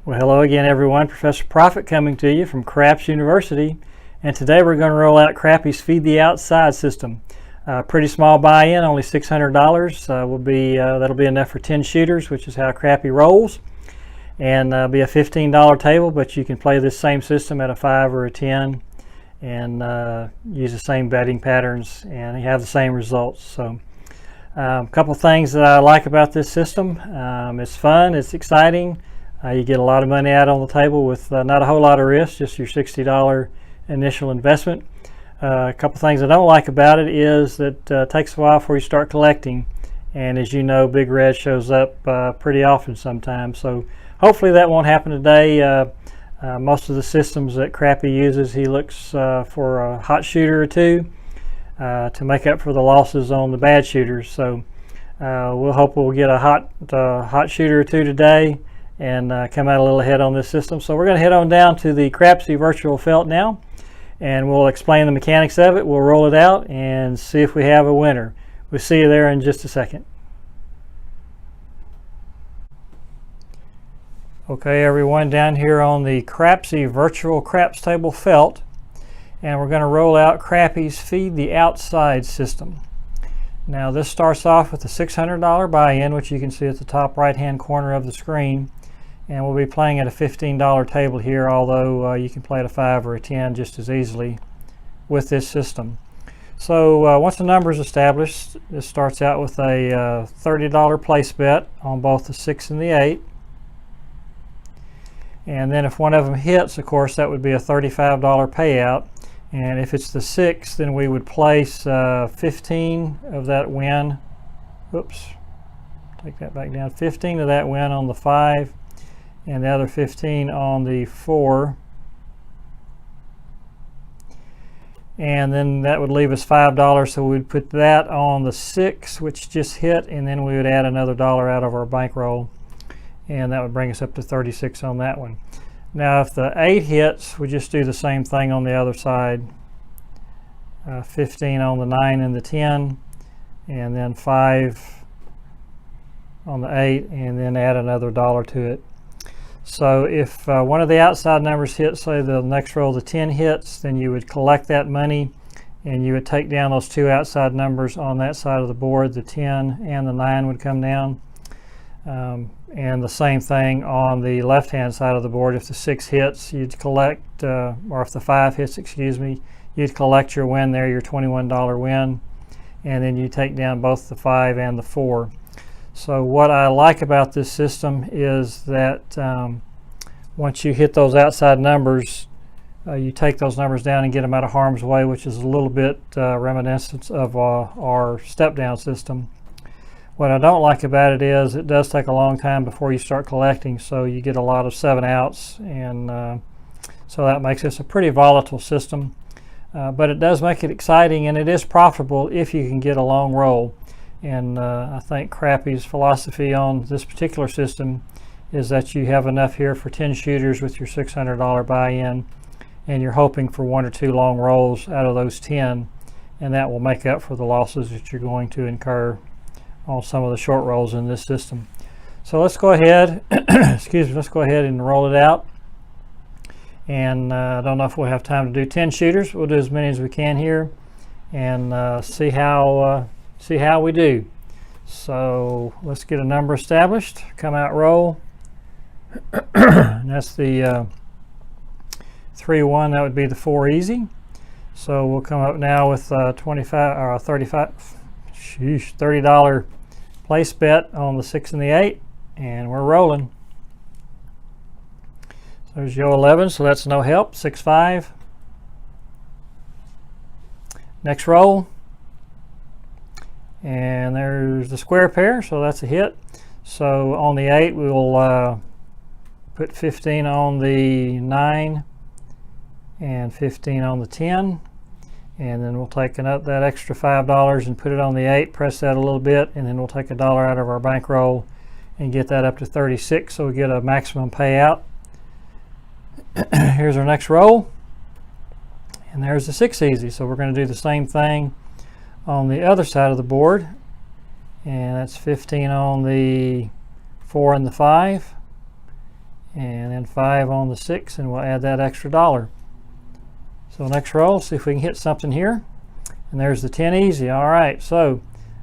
Well, hello again, everyone. Professor Profit coming to you from Craps University, and today we're going to roll out Crappie's Feed the Outside system. Pretty small buy-in, only $600. That'll be enough for 10 shooters, which is how Crappie rolls, and be a $15 table. But you can play this same system at a 5 or a 10, and use the same betting patterns, and you have the same results. So, a couple things that I like about this system: it's fun, it's exciting. You get a lot of money out on the table with not a whole lot of risk, just your $60 initial investment. A couple things I don't like about it is that it takes a while before you start collecting, and as you know, Big Red shows up pretty often sometimes. So hopefully that won't happen today. Most of the systems that Crappie uses, he looks for a hot shooter or two to make up for the losses on the bad shooters. So we'll hope we'll get a hot shooter or two today and come out a little ahead on this system. So we're going to head on down to the Crapsy virtual felt now, and we'll explain the mechanics of it. We'll roll it out and see if we have a winner. We'll see you there in just a second. Okay, everyone, down here on the Crapsy virtual craps table felt, and we're going to roll out Crappie's Feed the Outside system. Now this starts off with a $600 buy-in, which you can see at the top right hand corner of the screen, and we'll be playing at a $15 table here, although you can play at a 5 or a 10 just as easily with this system. So once the number is established, this starts out with a $30 place bet on both the 6 and the 8, and then if one of them hits, of course, that would be a $35 payout. And if it's the 6, then we would place 15 of that win. Oops, take that back down. 15 of that win on the 5, and the other 15 on the 4. And then that would leave us $5, so we'd put that on the 6, which just hit, and then we would add another $1 out of our bankroll, and that would bring us up to 36 on that one. Now if the 8 hits, we just do the same thing on the other side. 15 on the 9 and the 10, and then 5 on the 8, and then add another $1 to it. So if one of the outside numbers hits, say the next roll the 10 hits, then you would collect that money and you would take down those 2 outside numbers on that side of the board. The 10 and the 9 would come down. And the same thing on the left hand side of the board. If the 6 hits, you'd collect, or if the 5 hits, excuse me, you'd collect your win there, your $21 win, and then you take down both the 5 and the 4. So what I like about this system is that once you hit those outside numbers, you take those numbers down and get them out of harm's way, which is a little bit reminiscent of our step down system. What I don't like about it is it does take a long time before you start collecting, so you get a lot of 7 outs, and so that makes this a pretty volatile system. But it does make it exciting, and it is profitable if you can get a long roll. And I think Crappie's philosophy on this particular system is that you have enough here for 10 shooters with your $600 buy-in, and you're hoping for 1 or 2 long rolls out of those 10, and that will make up for the losses that you're going to incur on some of the short rolls in this system. So let's go ahead excuse me, let's go ahead and roll it out. And I don't know if we'll have time to do 10 shooters. We'll do as many as we can here, and see how we do. So let's get a number established. Come out, roll. And that's the 3-1. That would be the 4 easy. So we'll come up now with $30 place bet on the 6 and the 8, and we're rolling. So there's your 11, so that's no help. 6-5. Next roll, and there's the square pair, so that's a hit. So on the 8, we will put 15 on the 9 and 15 on the 10. And then we'll take that extra $5 and put it on the 8, press that a little bit, and then we'll take $1 out of our bankroll and get that up to 36, so we get a maximum payout. Here's our next roll, and there's the 6 easy. So we're going to do the same thing on the other side of the board, and that's 15 on the 4 and the 5, and then 5 on the 6, and we'll add that extra dollar. So next roll, see if we can hit something here. And there's the 10 easy. All right, so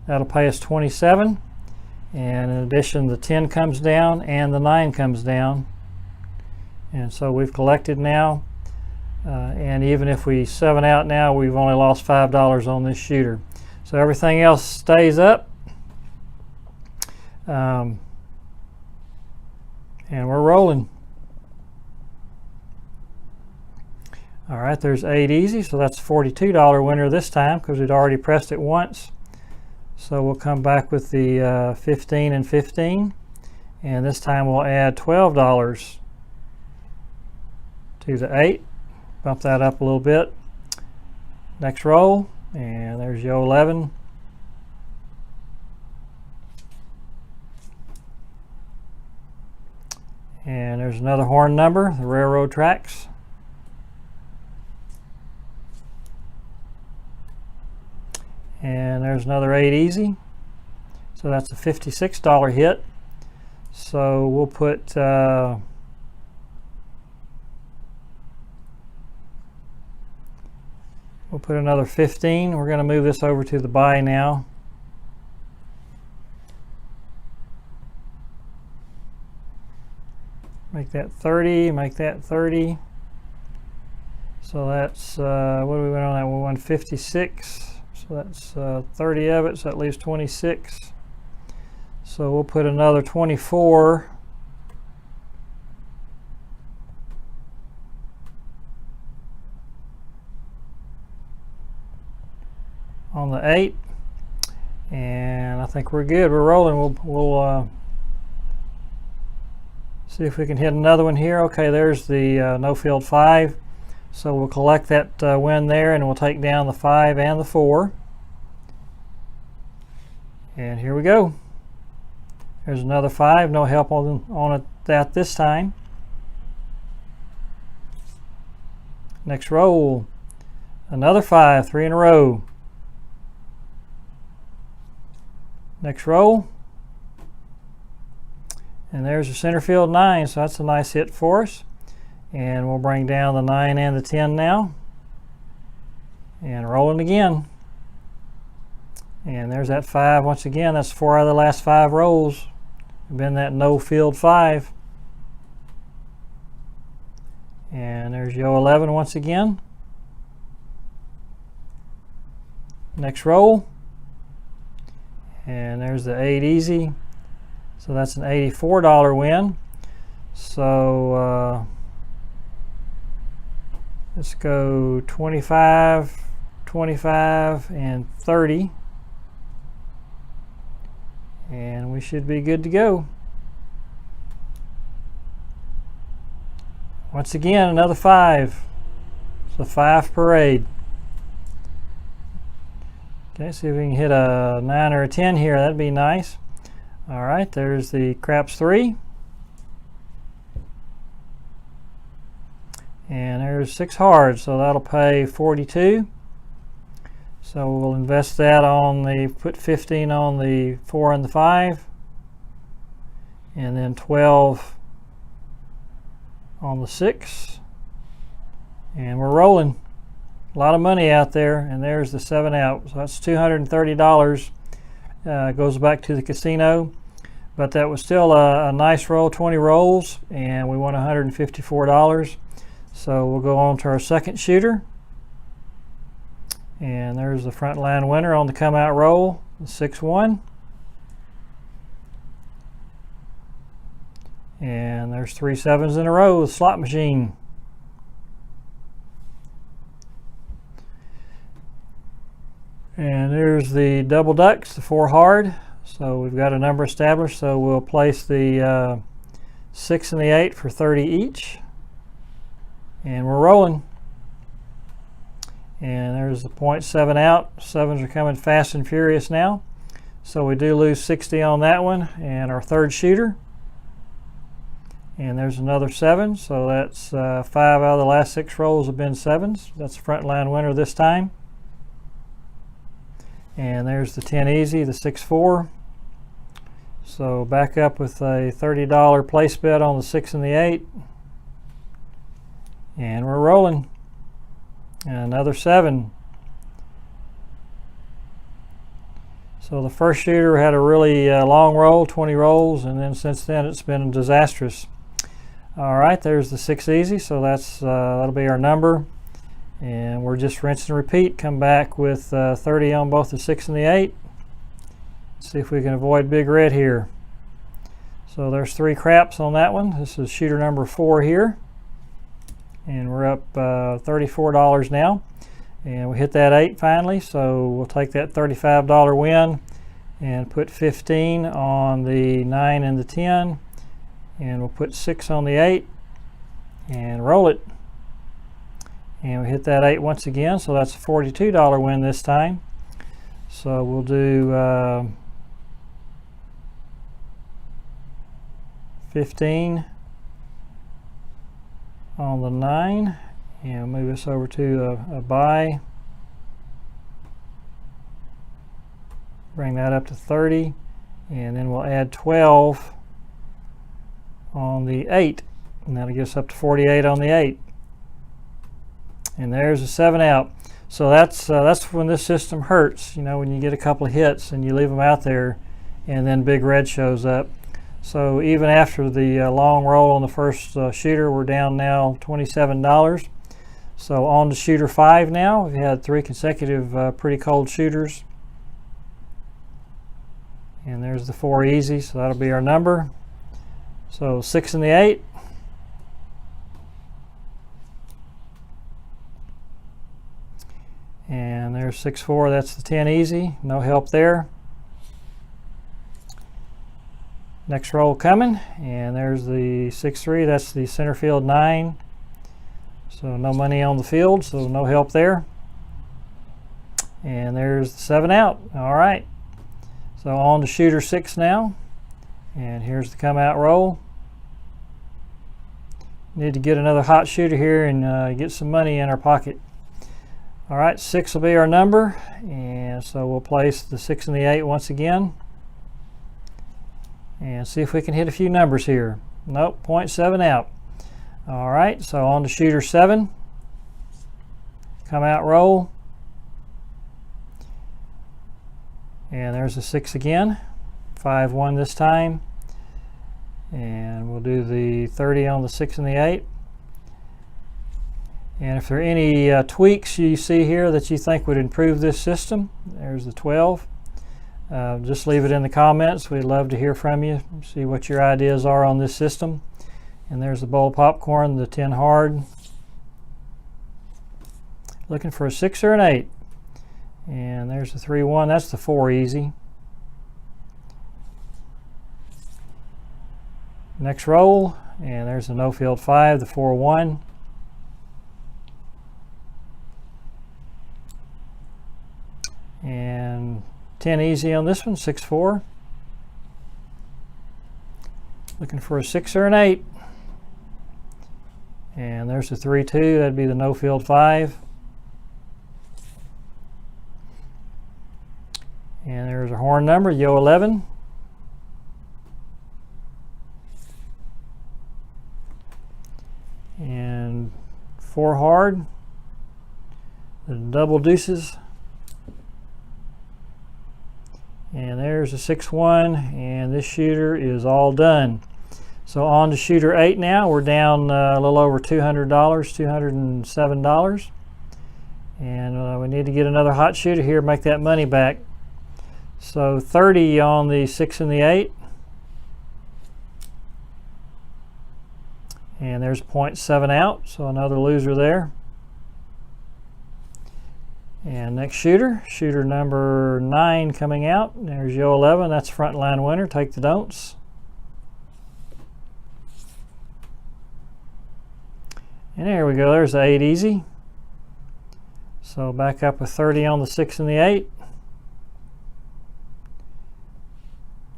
that'll pay us 27. And in addition, the 10 comes down and the 9 comes down. And so we've collected now. And even if we 7 out now, we've only lost $5 on this shooter. So everything else stays up. And we're rolling. All right, there's 8 easy, so that's a $42 winner this time because we'd already pressed it once. So we'll come back with the 15 and 15, and this time we'll add $12 to the 8. Bump that up a little bit. Next roll, and there's your 11. And there's another horn number, the railroad tracks. And there's another 8 easy. So that's a $56 hit. So we'll put another 15. We're going to move this over to the buy now. Make that 30, make that 30. So that's, what do we went on that? We won 56. So that's 30 of it, so that leaves 26. So we'll put another 24. On the 8. And I think we're good. We're rolling. We'll see if we can hit another one here. Okay, there's the no field 5. So we'll collect that win there, and we'll take down the 5 and the 4. And here we go. There's another 5. No help on that this time. Next roll. Another 5. 3 in a row. Next roll. And there's the center field 9. So that's a nice hit for us. And we'll bring down the 9 and the 10 now. And rolling again. And there's that 5 once again. That's 4 out of the last 5 rolls. Been that no field 5. And there's your 11 once again. Next roll. And there's the 8 easy. So that's an $84 win. So let's go 25, 25, and 30. And we should be good to go. Once again, another 5. It's a 5 parade. Okay, see if we can hit a 9 or a 10 here. That'd be nice. All right, there's the craps 3. And there's 6 hard, so that'll pay 42. So we'll invest that on the, put 15 on the 4 and the 5. And then 12 on the 6. And we're rolling. A lot of money out there, and there's the 7 out. So that's $230. Goes back to the casino. But that was still a nice roll, 20 rolls, and we won $154. So we'll go on to our second shooter. And there's the front line winner on the come out roll, the 6-1. And there's 3 7s in a row, the slot machine. And there's the double ducks, the 4 hard. So we've got a number established, so we'll place the 6 and the 8 for 30 each. And we're rolling. And there's the 0.7 out. 7s are coming fast and furious now. So we do lose 60 on that one. And our third shooter. And there's another 7. So that's 5 out of the last 6 rolls have been 7s. That's the front line winner this time. And there's the 10 easy, the 6-4. So back up with a $30 place bet on the 6 and the 8. And we're rolling. Another 7. So the first shooter had a really long roll, 20 rolls, and then since then it's been disastrous. All right, there's the 6 easy, so that'll be our number. And we're just rinse and repeat. Come back with 30 on both the 6 and the 8. See if we can avoid big red here. So there's 3 craps on that one. This is shooter number 4 here. And we're up $34 now. And we hit that 8 finally, so we'll take that $35 win and put 15 on the 9 and the 10. And we'll put 6 on the 8 and roll it. And we hit that 8 once again, so that's a $42 win this time. So we'll do 15 on the 9, and move this over to a buy. Bring that up to 30, and then we'll add 12 on the 8, and that'll get us up to 48 on the 8. And there's a 7 out. So that's when this system hurts, you know, when you get a couple of hits and you leave them out there and then big red shows up. So even after the long roll on the first shooter, we're down now $27. So on to shooter 5 now. We've had 3 consecutive pretty cold shooters. And there's the 4 easy, so that'll be our number. So 6 and the 8. And there's 6-4, that's the 10 easy, no help there. Next roll coming, and there's the 6-3, that's the center field 9. So no money on the field, so no help there. And there's the 7 out, all right. So on to shooter 6 now, and here's the come out roll. Need to get another hot shooter here and get some money in our pocket. All right, 6 will be our number, and so we'll place the 6 and the 8 once again and see if we can hit a few numbers here. Nope, 0.7 out. All right, so on to shooter 7. Come out roll. And there's a 6 again. 5-1 this time. And we'll do the 30 on the 6 and the 8. And if there are any tweaks you see here that you think would improve this system, there's the 12. Just leave it in the comments. We'd love to hear from you, see what your ideas are on this system. And there's the bowl of popcorn, the 10 hard. Looking for a 6 or an 8. And there's the 3-1, that's the 4 easy. Next roll, and there's the no field 5, the 4-1. And 10 easy on this one, 6-4. Looking for a 6 or an 8. And there's the 3-2, that'd be the no field 5. And there's a horn number, Yo 11. And 4 hard. The double deuces. And there's a 6-1, and this shooter is all done. So on to shooter 8 now. We're down a little over $200, $207. And we need to get another hot shooter here, make that money back. So 30 on the 6 and the 8. And there's 0.7 out, so another loser there. And next shooter, shooter number 9 coming out. There's Yo 11, that's front line winner. Take the don'ts. And there we go, there's the 8 easy. So back up with 30 on the 6 and the 8.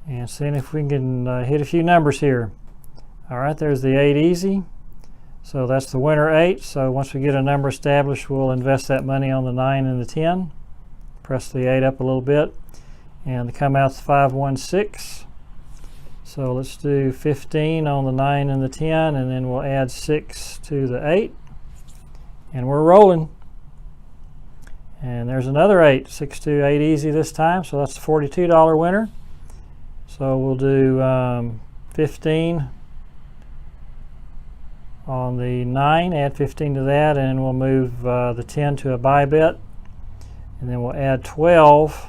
And seeing if we can hit a few numbers here. All right, there's the 8 easy. So that's the winner 8. So once we get a number established, we'll invest that money on the 9 and the 10. Press the 8 up a little bit. And to come out, 5-1-6. So let's do 15 on the 9 and the 10, and then we'll add 6 to the 8, and we're rolling. And there's another 8, 6 to 8 easy this time, so that's a $42 winner. So we'll do 15 on the 9, add 15 to that, and we'll move the 10 to a buy bet, and then we'll add 12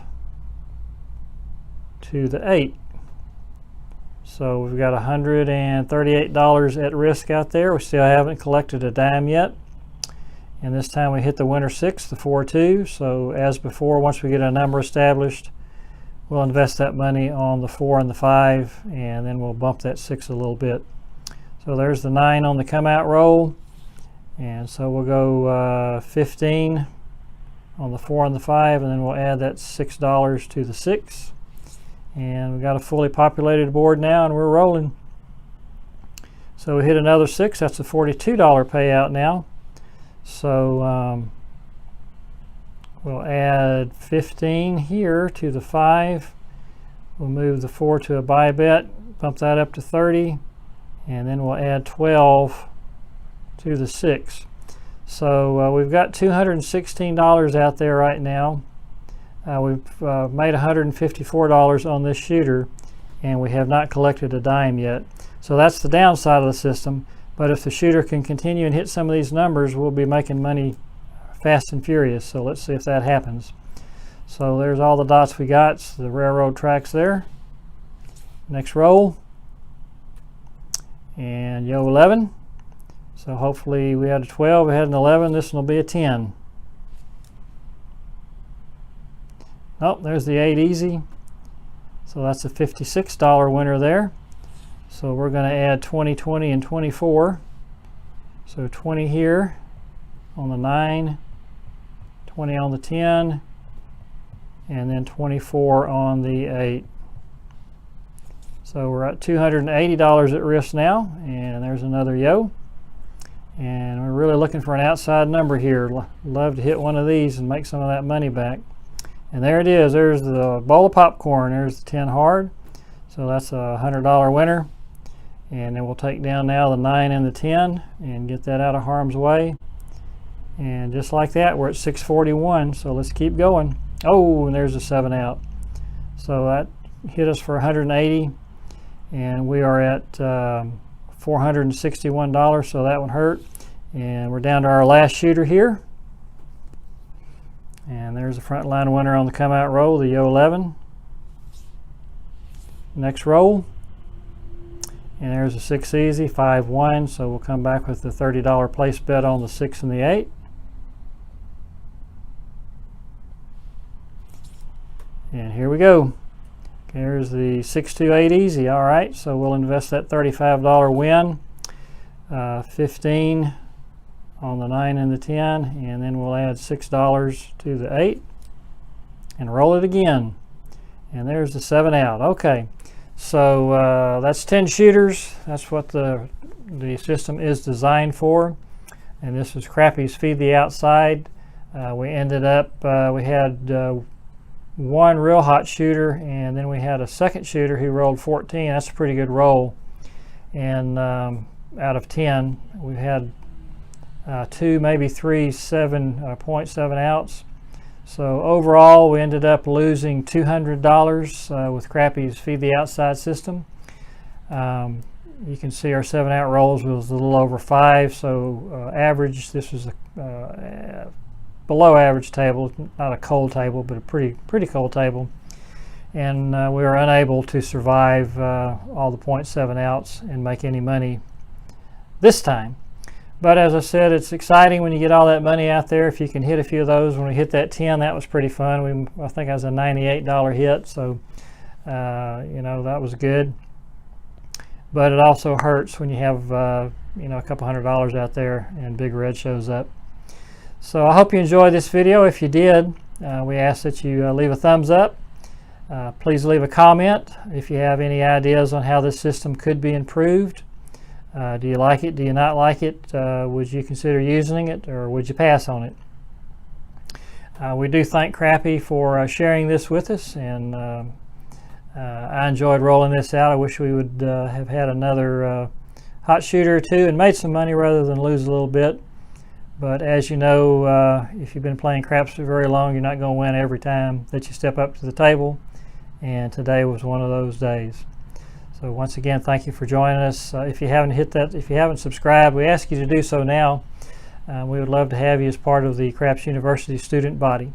to the 8. So we've got $138 at risk out there. We still haven't collected a dime yet. And this time we hit the winner 6, the 4-2. So as before, once we get a number established, we'll invest that money on the 4 and the 5, and then we'll bump that 6 a little bit. So there's the 9 on the come out roll. And so we'll go 15 on the 4 and the 5, and then we'll add that $6 to the 6. And we've got a fully populated board now, and we're rolling. So we hit another 6. That's a $42 payout now. So we'll add 15 here to the 5. We'll move the 4 to a buy bet, bump that up to 30, and then we'll add 12 to the 6. So we've got $216 out there right now. We've made $154 on this shooter, and we have not collected a dime yet. So that's the downside of the system. But if the shooter can continue and hit some of these numbers, we'll be making money fast and furious. So let's see if that happens. So there's all the dots we got. So the railroad tracks there. Next roll. And yo 11. So hopefully we had a 12, we had an 11. This one will be a 10. Oh, there's the 8 easy. So that's a $56 winner there. So we're going to add 20, 20, and 24. So 20 here on the 9, 20 on the 10, and then 24 on the 8. So we're at $280 at risk now, and there's another yo. And we're really looking for an outside number here. Love to hit one of these and make some of that money back. And there it is. There's the bowl of popcorn. There's the 10 hard. So that's a $100 winner. And then we'll take down now the 9 and the 10 and get that out of harm's way. And just like that, we're at 641. So let's keep going. Oh, and there's a 7 out. So that hit us for 180. And we are at $461. So that one hurt. And we're down to our last shooter here. And there's the front line winner on the come out roll, the yo 11. Next roll. And there's a 6 easy, 5-1. So we'll come back with the $30 place bet on the 6 and the 8. And here we go. There's the 6-2-8 easy. All right, so we'll invest that $35 win. 15 on the 9 and the 10, and then we'll add $6 to the 8 and roll it again. And there's the 7 out. Okay, so that's 10 shooters. That's what the system is designed for. And this was Crappie's Feed the Outside. We ended up, we had one real hot shooter, and then we had a second shooter who rolled 14. That's a pretty good roll. And out of 10, we had 2, maybe 3 7.7 outs. So overall, we ended up losing $200 with Crappie's Feed the Outside system. You can see our 7 out rolls was a little over 5. So average, this was a below average table, not a cold table, but a pretty cold table. And we were unable to survive all the 0.7 outs and make any money this time. But as I said, it's exciting when you get all that money out there. If you can hit a few of those, when we hit that 10, that was pretty fun. I think that was a $98 hit, so you know, that was good. But it also hurts when you have you know, a couple $100 out there and Big Red shows up. So I hope you enjoyed this video. If you did, we ask that you leave a thumbs up. Please leave a comment if you have any ideas on how this system could be improved. Do you like it? Do you not like it? Would you consider using it, or would you pass on it? We do thank Crappie for sharing this with us, and I enjoyed rolling this out. I wish we would have had another hot shooter or two and made some money rather than lose a little bit. But as you know, if you've been playing craps for very long, you're not going to win every time that you step up to the table. And today was one of those days. So once again, thank you for joining us. If you haven't subscribed, we ask you to do so now. We would love to have you as part of the Craps University student body.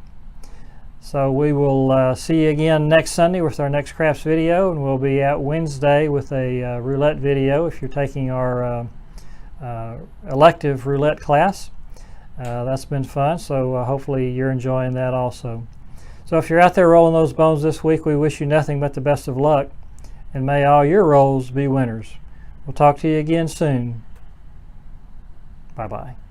So we will see you again next Sunday with our next craps video, and we'll be out Wednesday with a roulette video if you're taking our elective roulette class. That's been fun, so hopefully you're enjoying that also. So if you're out there rolling those bones this week, we wish you nothing but the best of luck, and may all your rolls be winners. We'll talk to you again soon. Bye-bye.